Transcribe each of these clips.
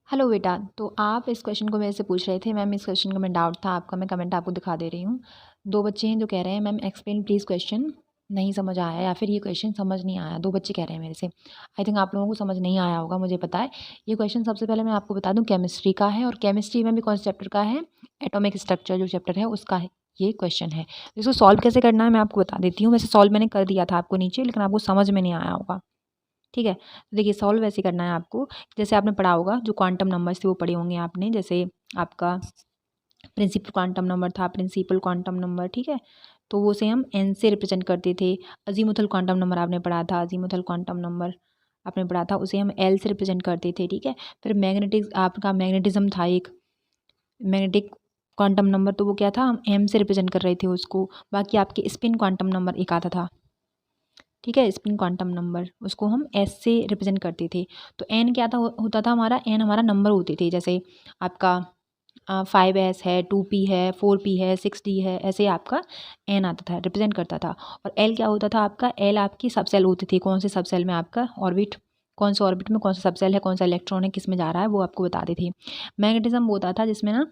Hello बेटा। तो आप इस क्वेश्चन को मेरे से पूछ रहे थे मैम, इस क्वेश्चन का मैं डाउट था आपका, मैं कमेंट आपको दिखा दे रही हूँ। दो बच्चे हैं जो कह रहे हैं मैम एक्सप्लेन प्लीज़ क्वेश्चन, नहीं समझ आया या फिर ये क्वेश्चन समझ नहीं आया। दो बच्चे कह रहे हैं मेरे से। आई थिंक आप लोगों को समझ नहीं आया होगा, मुझे पता है। ये क्वेश्चन सबसे पहले मैं आपको बता दूँ केमिस्ट्री का है, और केमिस्ट्री में भी कौन से चैप्टर का है, एटॉमिक स्ट्रक्चर जो चैप्टर है उसका है ये क्वेश्चन है। इसको सॉल्व कैसे करना है मैं आपको बता देती हूँ। वैसे सॉल्व मैंने कर दिया था आपको नीचे, लेकिन आपको समझ में नहीं आया होगा। ठीक है, तो देखिए सॉल्व वैसे करना है आपको, जैसे आपने पढ़ा होगा जो क्वांटम नंबर्स थे वो पढ़े होंगे आपने। जैसे आपका प्रिंसिपल क्वांटम नंबर था, प्रिंसिपल क्वांटम नंबर, ठीक है। तो वो से हम एन से रिप्रेजेंट करते थे। अजीमुथल क्वांटम नंबर आपने पढ़ा था, अजीमुथल क्वांटम नंबर आपने पढ़ा था, उसे हम एल से रिप्रेजेंट करते थे, ठीक है। फिर मैग्नेटिक आपका मैग्नेटिज्म था एक मैग्नेटिक क्वांटम नंबर, तो वो क्या था, हम एम से रिप्रेजेंट कर रहे थे उसको। बाकी आपके स्पिन क्वांटम नंबर एक आता था, ठीक है, स्पिन क्वांटम नंबर, उसको हम एस से रिप्रेजेंट करते थे। तो एन क्या था, होता था हमारा, एन हमारा नंबर होते थे। जैसे आपका 5s है, 2p है, 4p है, 6d है, ऐसे आपका एन आता था, रिप्रेजेंट करता था। और एल क्या होता था आपका, एल आपकी सबसेल होती थी। कौन से सबसेल में आपका ऑर्बिट, कौन से ऑर्बिट में कौन सा सबसेल है, कौन सा इलेक्ट्रॉन है, किस में जा रहा है, वो आपको बताते थे। मैग्नेटिज्म वो होता था जिसमें ना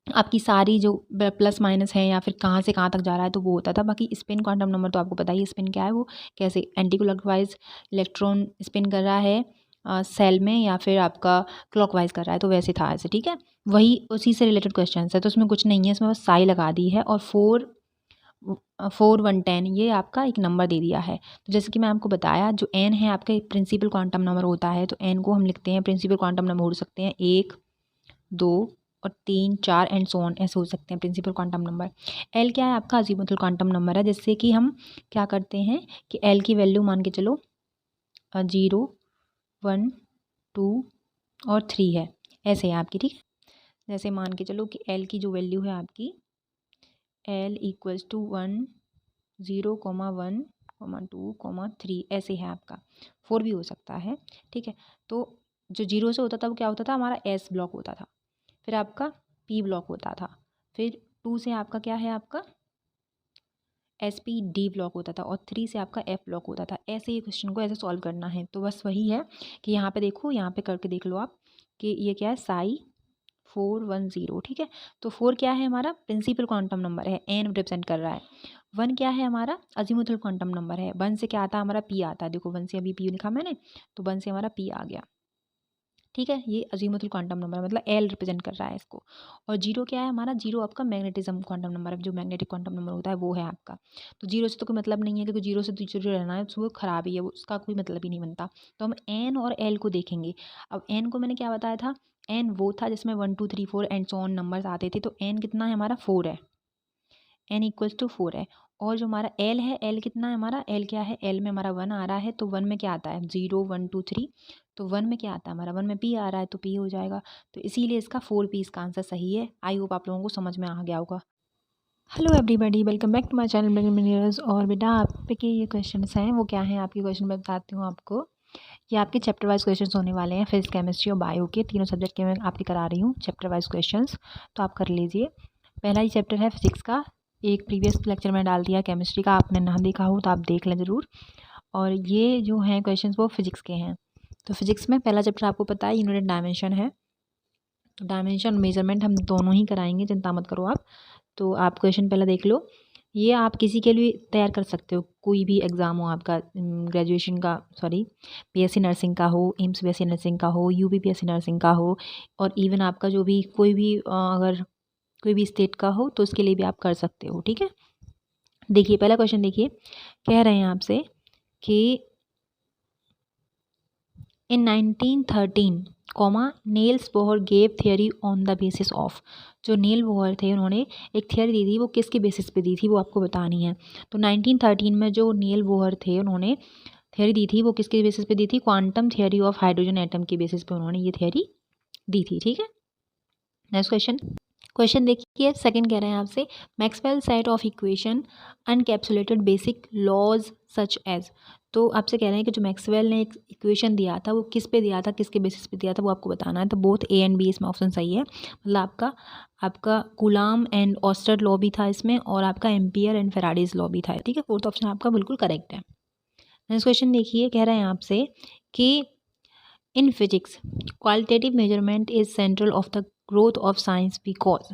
आपकी सारी जो प्लस माइनस है या फिर कहाँ से कहाँ तक जा रहा है, तो वो होता था। बाकी स्पिन क्वांटम नंबर तो आपको पता ही है, स्पिन क्या है, वो कैसे एंटी क्लॉकवाइज इलेक्ट्रॉन स्पिन कर रहा है सेल में, या फिर आपका क्लॉकवाइज कर रहा है, तो वैसे था ऐसे, ठीक है। वही उसी से रिलेटेड क्वेश्चन है, तो उसमें कुछ नहीं है, इसमें बस साई लगा दी है और 4 1 10 ये आपका एक नंबर दे दिया है। तो जैसे कि मैं आपको बताया, जो एन है आपका प्रिंसिपल क्वांटम नंबर होता है, तो एन को हम लिखते हैं, प्रिंसिपल क्वांटम नंबर हो सकते हैं 1 2 और 3 4 एंड सो ऑन, ऐसे हो सकते हैं प्रिंसिपल क्वांटम नंबर। एल क्या है आपका, अजीमुथल क्वांटम नंबर है, जिससे कि हम क्या करते हैं कि एल की वैल्यू मान के चलो 0 1 2 और 3 है, ऐसे है आपकी, ठीक है। जैसे मान के चलो कि एल की जो वैल्यू है आपकी, एल इक्वल्स टू 1 0 1 2 3, ऐसे है आपका। 4 भी हो सकता है, ठीक है। तो जो 0 से होता था वो क्या होता था, हमारा एस ब्लॉक होता था। फिर आपका पी ब्लॉक होता था। फिर 2 से आपका क्या है, आपका एस पी डी ब्लॉक होता था। और 3 से आपका एफ ब्लॉक होता था। ऐसे ही क्वेश्चन को ऐसे सॉल्व करना है। तो बस वही है कि यहाँ पे देखो, यहाँ पे करके देख लो आप कि ये क्या है, साई 410, ठीक है। तो 4 क्या है हमारा, प्रिंसिपल क्वांटम नंबर है, एन रिप्रेजेंट कर रहा है। 1 क्या है हमारा, अजीमुथल क्वांटम नंबर है। 1 से क्या आता है हमारा, पी आता है। देखो 1 से अभी पी लिखा मैंने, तो 1 से हमारा पी आ गया, ठीक है। ये अजीमुथल क्वांटम नंबर है, मतलब एल रिप्रेजेंट कर रहा है इसको। और 0 क्या है हमारा, 0 आपका मैग्नेटिज्म क्वांटम नंबर है, जो मैग्नेटिक क्वांटम नंबर होता है वो है आपका। तो 0 से तो कोई मतलब नहीं है, क्योंकि 0 से दूसरे जो रहना है तो वो खराब ही है, वो उसका कोई मतलब ही नहीं बनता। तो हम एन और एल को देखेंगे। अब एन को मैंने क्या बताया था, एन वो था जिसमें 1 2 3 4 एंड सो ऑन नंबर्स आते थे। तो एन कितना है हमारा, 4 है, एन इक्वल्स टू 4 है। और जो हमारा एल है, एल कितना है हमारा, एल क्या है, एल में हमारा 1 आ रहा है। तो 1 में क्या आता है, 0 1 2 3। तो 1 में क्या आता है हमारा, 1 में पी आ रहा है, तो पी हो जाएगा। तो इसीलिए इसका 4p इसका आंसर सही है। आई होप आप लोगों को समझ में आ गया होगा। Hello everybody, welcome back to my channel beginners. और बेटा आपके ये क्वेश्चंस हैं, वो क्या हैं आपके क्वेश्चन, मैं बताती हूँ आपको। ये आपके चैप्टर वाइज क्वेश्चंस होने वाले हैं, फिजिक्स केमिस्ट्री और बायो के तीनों सब्जेक्ट के मैं आपके करा रही हूँ चैप्टर वाइज क्वेश्चंस। तो आप कर लीजिए। पहला ही चैप्टर है फिजिक्स का, एक प्रीवियस लेक्चर में डाल दिया। केमिस्ट्री का आपने ना देखा हो तो आप देख लें ज़रूर। और ये जो हैं क्वेश्चंस वो फिजिक्स के हैं। तो फिजिक्स में पहला चैप्टर आपको पता है यूनिट डायमेंशन है। तो डायमेंशन मेजरमेंट हम दोनों ही कराएंगे, चिंता मत करो आप। तो आप क्वेश्चन पहला देख लो। ये आप किसी के लिए तैयार कर सकते हो, कोई भी एग्ज़ाम हो आपका, ग्रेजुएशन का, सॉरी, बीएससी नर्सिंग का हो, एम्स बीएससी नर्सिंग का हो, यूपी बीएससी नर्सिंग का हो, और इवन आपका जो भी कोई भी अगर कोई भी स्टेट का हो तो उसके लिए भी आप कर सकते हो, ठीक है। देखिए पहला क्वेश्चन देखिए, कह रहे हैं आपसे कि इन 1913 Niels Bohr gave theory on the basis of. जो नील बोहर थे उन्होंने एक थियरी दी थी, वो किसके बेसिस पे दी थी वो आपको बतानी है। तो 1913 में जो नील बोहर थे उन्होंने थियरी दी थी, वो किसके बेसिस पे दी थी, quantum theory of hydrogen atom के बेसिस पे उन्होंने ये थियरी दी थी, ठीक है। नेक्स्ट क्वेश्चन, क्वेश्चन देखिए सेकंड कह रहे हैं आपसे, Maxwell set of equation encapsulated basic laws such as. तो आपसे कह रहे हैं कि जो मैक्सवेल ने एक इक्वेशन दिया था वो किस पे दिया था, किसके बेसिस पे दिया था, वो आपको बताना है। तो बोथ ए एंड बी इसमें ऑप्शन सही है, मतलब आपका आपका कूलाम एंड ऑस्टर लॉ भी था इसमें, और आपका एम्पियर एंड फेराडेज लॉ भी था, ठीक है। फोर्थ ऑप्शन आपका बिल्कुल करेक्ट है। नेक्स्ट क्वेश्चन देखिए, कह रहे हैं आपसे कि in physics qualitative measurement is central of the growth of science because,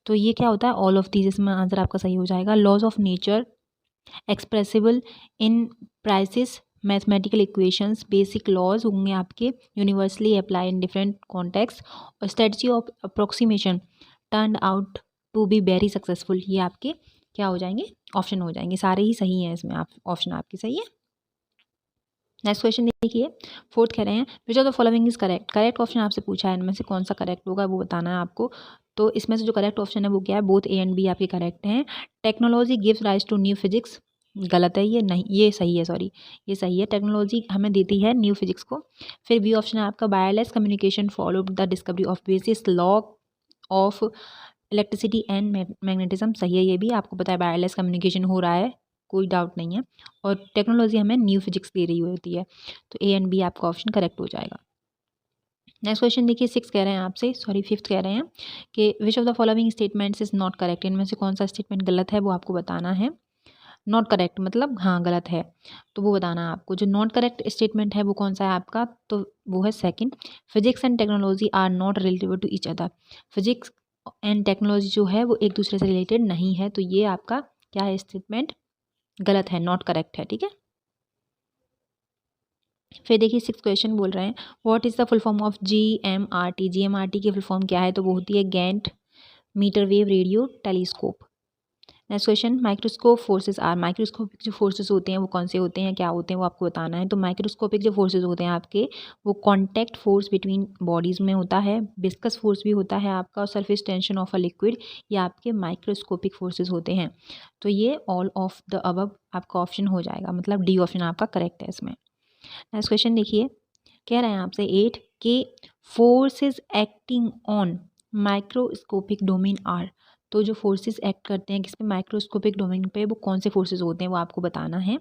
तो ये क्या होता है, ऑल ऑफ दीज, इसमें आंसर आपका सही हो जाएगा। Laws of nature expressible in precise mathematical equations, basic laws होंगे आपके, universally apply in different context, और strategy of approximation turn out to be very successful. ये आपके क्या हो जाएंगे, ऑप्शन हो जाएंगे, सारे ही सही हैं इसमें, आप ऑप्शन आपकी सही है। नेक्स्ट क्वेश्चन देखिए, फोर्थ कह रहे हैं which of the following is correct. Correct option आपसे पूछा है, इनमें से कौन सा करेक्ट होगा वो बताना है आपको। तो इसमें से जो करेक्ट ऑप्शन है वो क्या है, बोथ ए एंड बी आपके करेक्ट हैं। Technology gives rise to new physics, गलत है ये, नहीं ये सही है, सॉरी ये सही है, टेक्नोलॉजी हमें देती है न्यू फिजिक्स को। फिर बी ऑप्शन है आपका wireless communication followed the discovery of basis law of electricity and magnetism, सही है ये भी, आपको पता है वायरलेस कम्युनिकेशन हो रहा है, कोई डाउट नहीं है, और टेक्नोलॉजी हमें न्यू फिजिक्स दे रही होती है, तो ए एंड बी आपका ऑप्शन करेक्ट हो जाएगा। नेक्स्ट क्वेश्चन देखिए, सिक्स कह रहे हैं आपसे, सॉरी फिफ्थ कह रहे हैं कि which of the following statements is not correct, इनमें से कौन सा स्टेटमेंट गलत है वो आपको बताना है। नॉट करेक्ट मतलब हाँ गलत है, तो वो बताना है आपको। जो नॉट करेक्ट स्टेटमेंट है वो कौन सा है आपका, तो वो है second, physics and technology are not related to each other. Physics and technology जो है वो एक दूसरे से रिलेटेड नहीं है, तो ये आपका क्या है, स्टेटमेंट गलत है, नॉट करेक्ट है, ठीक है। फिर देखिए सिक्स क्वेश्चन बोल रहे हैं what is the full form of GMRT। GMRT की फुल फॉर्म क्या है, तो वो होती है giant metre wave radio telescope. Next question, microscope forces are. Microscopic जो फोर्सेस होते हैं वो कौन से होते हैं, क्या होते हैं वो आपको बताना है। तो माइक्रोस्कोपिक जो फोर्सेस होते हैं आपके, वो कॉन्टैक्ट फोर्स बिटवीन बॉडीज़ में होता है, विस्कस फोर्स भी होता है आपका, और surface tension of a liquid, ये आपके माइक्रोस्कोपिक फोर्सेस होते हैं। तो ये ऑल ऑफ द अबव आपका ऑप्शन हो जाएगा, मतलब डी ऑप्शन आपका करेक्ट है इसमें। नेक्स्ट क्वेश्चन देखिए, कह रहे हैं आपसे 8 के forces acting on microscopic domain are. तो जो फोर्सेस एक्ट करते हैं किस पे, माइक्रोस्कोपिक डोमेन पे, वो कौन से फोर्सेस होते हैं वो आपको बताना है।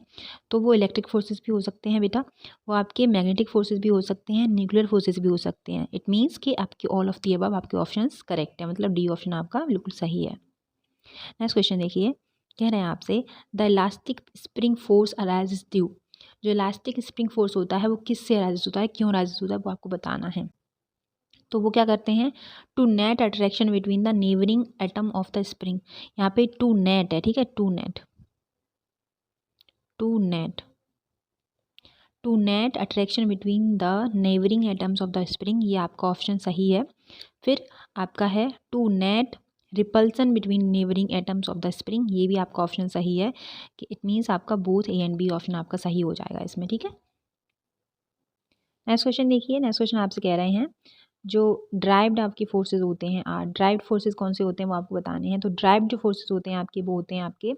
तो वो इलेक्ट्रिक फोर्सेस भी हो सकते हैं बेटा, वो आपके मैग्नेटिक फोर्सेस भी हो सकते हैं, न्यूक्लियर फोर्सेस भी हो सकते हैं। इट मीन्स कि आपके ऑल ऑफ दी अबव आपके ऑप्शंस करेक्ट है, मतलब डी ऑप्शन आपका बिल्कुल सही है। नेक्स्ट क्वेश्चन देखिए, कह रहे हैं आपसे the elastic spring force arises due. जो इलास्टिक स्प्रिंग फोर्स होता है वो किससे अराइजेस होता है, क्यों अराइजेस होता है, वो आपको बताना है। तो वो क्या करते हैं, to net attraction between the neighbouring atom of the spring. यहाँ पे टू नेट है, ठीक है, to net, to net, to net attraction between the neighbouring atoms of the spring, ये आपका ऑप्शन सही है। फिर आपका है to net repulsion between neighbouring atoms of the spring, ये भी आपका ऑप्शन सही है, कि इट मीन्स आपका both A and B option आपका सही हो जाएगा इसमें, ठीक है। नेक्स्ट क्वेश्चन देखिए, नेक्स्ट क्वेश्चन आपसे कह रहे हैं जो ड्राइव्ड आपके फोर्सेज होते हैं, ड्राइव्ड फोर्सेज कौन से होते हैं वो आपको बताने हैं। तो ड्राइव्ड जो फोर्सेज होते हैं आपके, वो होते हैं आपके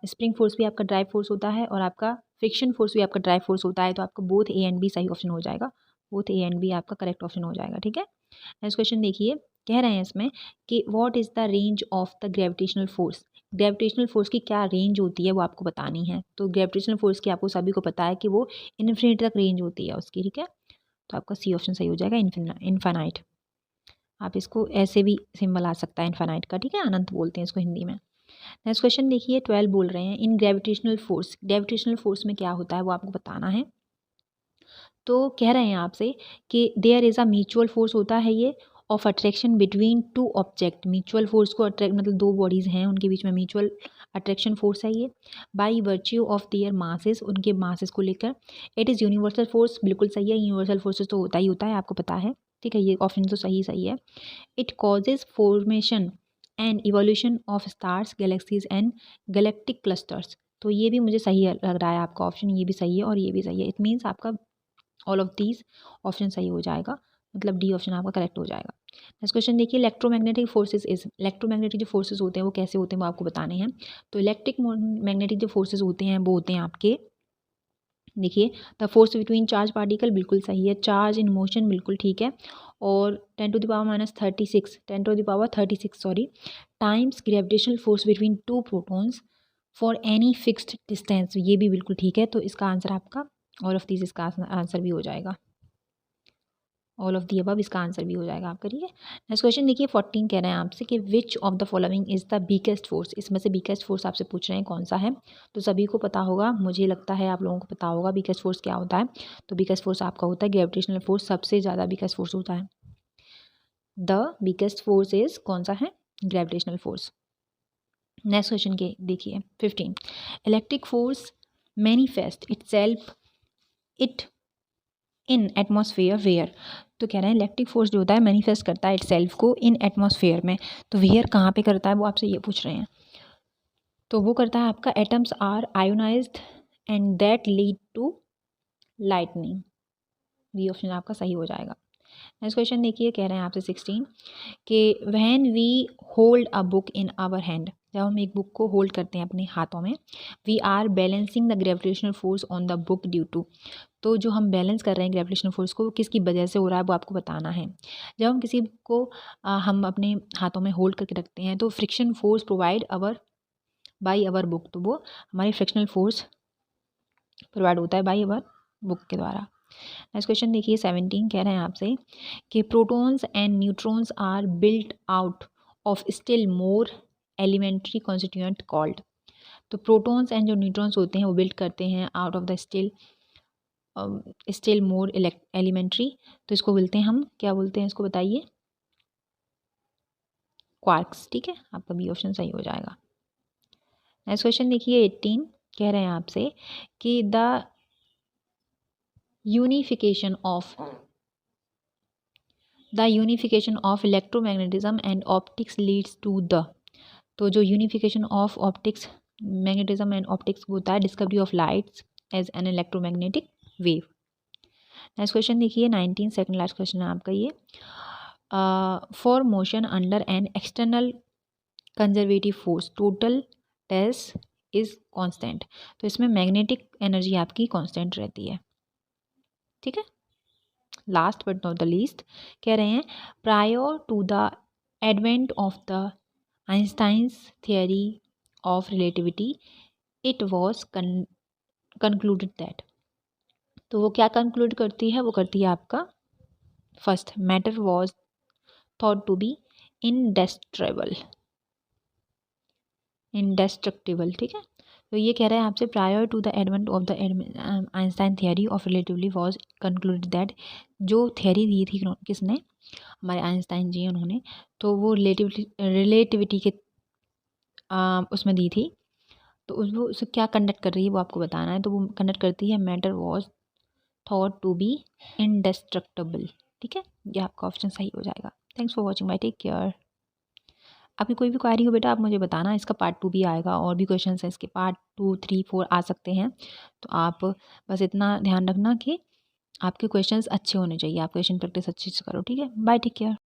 स्प्रिंग फोर्स भी आपका ड्राइव फोर्स होता है, और आपका फ्रिक्शन फोर्स भी आपका ड्राइव फोर्स होता है। तो आपका बोथ ए एंड बी सही ऑप्शन हो जाएगा, बोथ ए एंड बी आपका करेक्ट ऑप्शन हो जाएगा, ठीक है। नेक्स्ट क्वेश्चन देखिए, कह रहे हैं इसमें कि what is the range of the gravitational force. Gravitational force की क्या रेंज होती है वो आपको बतानी है। तो ग्रेविटेशनल फोर्स की आपको सभी को पता है कि वो इन्फिनिटी तक रेंज होती है उसकी, ठीक है। तो आपका सी ऑप्शन सही हो जाएगा, इन्फानाइट। आप इसको ऐसे भी सिंबल आ सकता है इन्फानाइट का, ठीक है, अनंत बोलते हैं इसको हिंदी में। नेक्स्ट क्वेश्चन देखिए, 12 बोल रहे हैं in gravitational force. Gravitational force में क्या होता है वो आपको बताना है। तो कह रहे हैं आपसे कि there is a mutual force होता है ये of attraction between two object. Mutual force को अट्रैक्ट मतलब दो बॉडीज़ हैं उनके बीच में म्यूचुअल अट्रैक्शन फोर्स है ये, by virtue of their masses, उनके मासेस को लेकर। इट इज़ यूनिवर्सल फोर्स, बिल्कुल सही है, यूनिवर्सल फोर्सेस तो होता ही होता है, आपको पता है, ठीक है, ये ऑप्शन तो सही सही है। It causes formation and evolution of stars, galaxies and galactic clusters. तो ये भी मुझे सही लग रहा है आपका ऑप्शन, ये भी सही है और ये भी सही है। इट मीन्स आपका ऑल ऑफ दीज ऑप्शन सही हो जाएगा, मतलब डी ऑप्शन आपका करेक्ट हो जाएगा। नेक्स्ट क्वेश्चन देखिए, इलेक्ट्रोमैग्नेटिक फोर्सेस इज। इलेक्ट्रोमैग्नेटिक जो फोर्सेस होते हैं वो कैसे होते हैं वो आपको बताने हैं। तो इलेक्ट्रिक मैग्नेटिक जो फोर्सेस होते हैं वो होते हैं आपके, देखिए, the force between charge particle, बिल्कुल सही है, चार्ज इन मोशन, बिल्कुल ठीक है, और 10⁻⁻36 sorry times gravitational force between two protons for any fixed distance, ये भी बिल्कुल ठीक है। तो इसका आंसर आपका ऑल ऑफ दिस, इसका आंसर भी हो जाएगा। ऑल ऑफ दी अबव इसका आंसर भी हो जाएगा आपका, ठीक है। नेक्स्ट क्वेश्चन देखिए 14 कह रहे हैं आपसे कि which of the following is the biggest force, इसमें से बिगेस्ट फोर्स आपसे पूछ रहे हैं कौन सा है। तो सभी को पता होगा, मुझे लगता है आप लोगों को पता होगा बिगेस्ट फोर्स क्या होता है। तो बिगेस्ट फोर्स आपका होता है ग्रेविटेशनल फोर्स, सबसे ज़्यादा बिगेस्ट फोर्स होता है। द बिगेस्ट फोर्स इज़ कौन सा है, ग्रेविटेशनल फोर्स। नेक्स्ट क्वेश्चन के देखिए 15 electric force manifest itself it in atmosphere where. तो कह रहे हैं इलेक्ट्रिक फोर्स जो होता है मैनिफेस्ट करता है इटसेल्फ को इन एटमॉस्फेयर में। तो वेयर कहाँ पे करता है वो आपसे ये पूछ रहे हैं। तो वो करता है आपका atoms are ionised and that lead to lightning. B option आपका सही हो जाएगा। नेक्स्ट क्वेश्चन देखिए कह रहे हैं आपसे 16 कि when we hold a book in our hand, जब हम एक बुक को होल्ड करते हैं अपने हाथों में, we are balancing the gravitational force on the book due to. तो जो हम बैलेंस कर रहे हैं ग्रेविटेशनल फोर्स को, वो किसकी वजह से हो रहा है वो आपको बताना है। जब हम किसी को हम अपने हाथों में होल्ड करके रखते हैं तो friction force provide our by our book, तो वो हमारी फ्रिक्शनल फोर्स प्रोवाइड होता है बाई अवर बुक के द्वारा। नेक्स्ट क्वेश्चन देखिए 17 कह रहे हैं आपसे कि protons and neutrons are built out of still more elementary constituent called. तो प्रोटॉन्स एंड जो न्यूट्रॉन्स होते हैं वो बिल्ड करते हैं out of the still more elementary. तो इसको बोलते हैं हम, क्या बोलते हैं इसको बताइए, क्वार्क्स, ठीक है। आपका बी ऑप्शन सही हो जाएगा। नेक्स्ट क्वेश्चन देखिए 18 कह रहे हैं आपसे कि the unification of electromagnetism and optics leads to the. तो जो unification of optics magnetism and optics होता है discovery of lights as an electromagnetic wave. Next question देखिए 19 सेकंड लास्ट क्वेश्चन है आपका ये। For motion under an external conservative force total टेस is constant. तो इसमें मैग्नेटिक एनर्जी आपकी कांस्टेंट रहती है, ठीक है। Last but not the least कह रहे हैं prior to the advent of the Einstein's theory of relativity it was concluded that. तो वो क्या कंक्लूड करती है, वो करती है आपका first matter was thought to be indestructible, ठीक है। तो ये कह रहा है आपसे prior to the advent of the Einstein theory of relativity was concluded that. जो थियरी दी थी किसने, हमारे आइंस्टाइन जी उन्होंने, तो वो रिलेटिविटी के उसमें दी थी। तो उसको क्या कंडक्ट कर रही है वो आपको बताना है। तो वो कंडक्ट करती है matter was thought to be indestructible, ठीक है। ये आपका ऑप्शन सही हो जाएगा। Thanks for watching, bye, take care. आपकी कोई भी क्वारी हो बेटा आप मुझे बताना, इसका पार्ट 2 भी आएगा, और भी क्वेश्चन हैं इसके पार्ट 2, 3, 4 आ सकते हैं। तो आप बस इतना ध्यान रखना कि आपके क्वेश्चंस अच्छे होने चाहिए, आप क्वेश्चन प्रैक्टिस अच्छे से करो, ठीक है। Bye, take care.